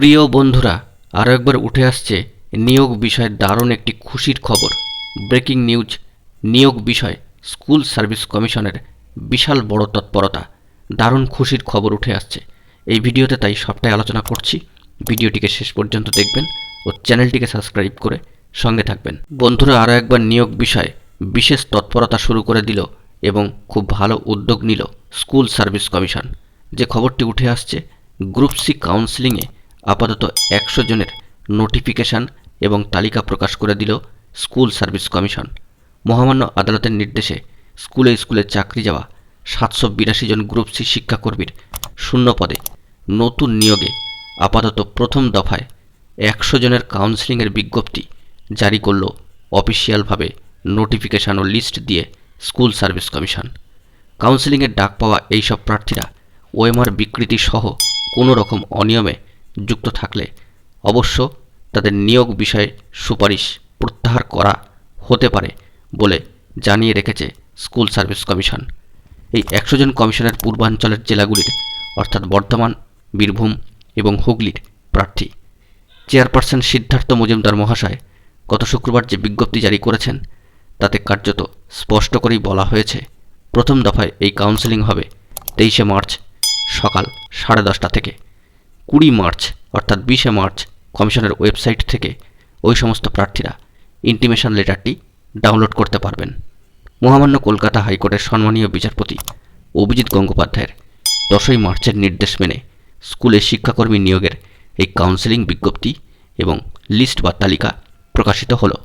প্রিয় বন্ধুরা, আরও একবার উঠে আসছে নিয়োগ বিষয়ে দারুণ একটি খুশির খবর। ব্রেকিং নিউজ, নিয়োগ বিষয়ে স্কুল সার্ভিস কমিশনের বিশাল বড় তৎপরতা, দারুণ খুশির খবর উঠে আসছে। এই ভিডিওতে তাই সবটাই আলোচনা করছি। ভিডিওটিকে শেষ পর্যন্ত দেখবেন ও চ্যানেলটিকে সাবস্ক্রাইব করে সঙ্গে থাকবেন। বন্ধুরা, আরও একবার নিয়োগ বিষয়ে বিশেষ তৎপরতা শুরু করে দিল এবং খুব ভালো উদ্যোগ নিল স্কুল সার্ভিস কমিশন। যে খবরটি উঠে আসছে, গ্রুপ সি কাউন্সেলিংয়ে আপাতত 100 জনের নোটিফিকেশান এবং তালিকা প্রকাশ করে দিল স্কুল সার্ভিস কমিশন। মহামান্য আদালতের নির্দেশে স্কুলে স্কুলে চাকরি যাওয়া 782 জন গ্রুপ সি শিক্ষাকর্মীর শূন্য পদে নতুন নিয়োগে আপাতত প্রথম দফায় 100 জনের কাউন্সেলিংয়ের বিজ্ঞপ্তি জারি করল অফিসিয়ালভাবে নোটিফিকেশান ও লিস্ট দিয়ে স্কুল সার্ভিস কমিশন। কাউন্সেলিংয়ের ডাক পাওয়া এইসব প্রার্থীরা ওএমআর বিকৃতি সহ কোনো রকম অনিয়মে যুক্ত থাকলে অবশ্য তাদের নিয়োগ বিষয়ে সুপারিশ প্রত্যাহার করা হতে পারে বলে জানিয়ে রেখেছে স্কুল সার্ভিস কমিশন। এই 100 জন কমিশনের পূর্বাঞ্চলের জেলাগুলির অর্থাৎ বর্ধমান, বীরভূম এবং হুগলির প্রার্থী। চেয়ারপারসন সিদ্ধার্থ মজুমদার মহাশয় গত শুক্রবার যে বিজ্ঞপ্তি জারি করেছেন তাতে কার্যত স্পষ্ট করেই বলা হয়েছে, প্রথম দফায় এই কাউন্সেলিং হবে 23শে মার্চ সকাল 10:30 থেকে। 20 মার্চ অর্থাৎ 20শে মার্চ কমিশনের ওয়েবসাইট থেকে ওই সমস্ত প্রার্থীরা ইন্টিমেশন লেটারটি ডাউনলোড করতে পারবেন। মহামান্য কলকাতা হাইকোর্টের সম্মানীয় বিচারপতি অভিজিৎ গঙ্গোপাধ্যায়ের 10ই মার্চের নির্দেশ মেনে স্কুলে শিক্ষাকর্মী নিয়োগের এই কাউন্সেলিং বিজ্ঞপ্তি এবং লিস্ট বা তালিকা প্রকাশিত হলো।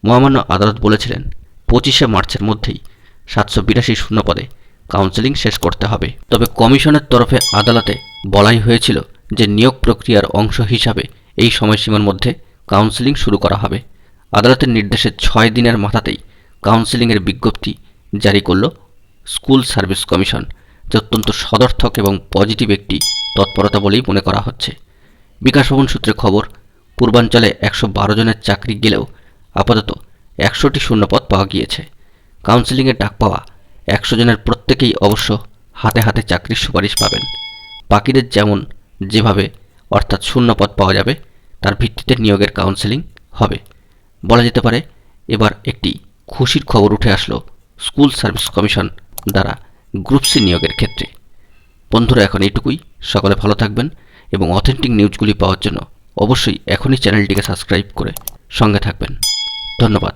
মহামান্য আদালত বলেছিলেন 25শে মার্চের মধ্যেই 782 শূন্যপদে কাউন্সেলিং শেষ করতে হবে। তবে কমিশনের তরফে আদালতে বলাই হয়েছিল যে নিয়োগ প্রক্রিয়ার অংশ হিসাবে এই সময়সীমার মধ্যে কাউন্সেলিং শুরু করা হবে। আদালতের নির্দেশে 6 দিনের মাথাতেই কাউন্সেলিংয়ের বিজ্ঞপ্তি জারি করল স্কুল সার্ভিস কমিশন, যা অত্যন্ত সদর্থক এবং পজিটিভ একটি তৎপরতা বলেই মনে করা হচ্ছে। বিকাশ ভবন সূত্রে খবর, পূর্বাঞ্চলে 112 জনের চাকরি গেলেও আপাতত 100টি শূন্যপদ পাওয়া গিয়েছে। কাউন্সেলিংয়ে ডাক পাওয়া 100 জনের প্রত্যেকেই অবশ্য হাতে হাতে চাকরির সুপারিশ পাবেন। বাকিদের যেভাবে অর্থাৎ শূন্যপদ পাওয়া যাবে তার ভিত্তিতে নিয়োগের কাউন্সেলিং হবে। বলা যেতে পারে এবার একটি খুশির খবর উঠে আসলো স্কুল সার্ভিস কমিশন দ্বারা গ্রুপ সি নিয়োগের ক্ষেত্রে। বন্ধুরা, এখন এইটুকুই। সকলে ভালো থাকবেন এবং অথেন্টিক নিউজগুলি পাওয়ার জন্য অবশ্যই এখনই চ্যানেলটিকে সাবস্ক্রাইব করে সঙ্গে থাকবেন। ধন্যবাদ।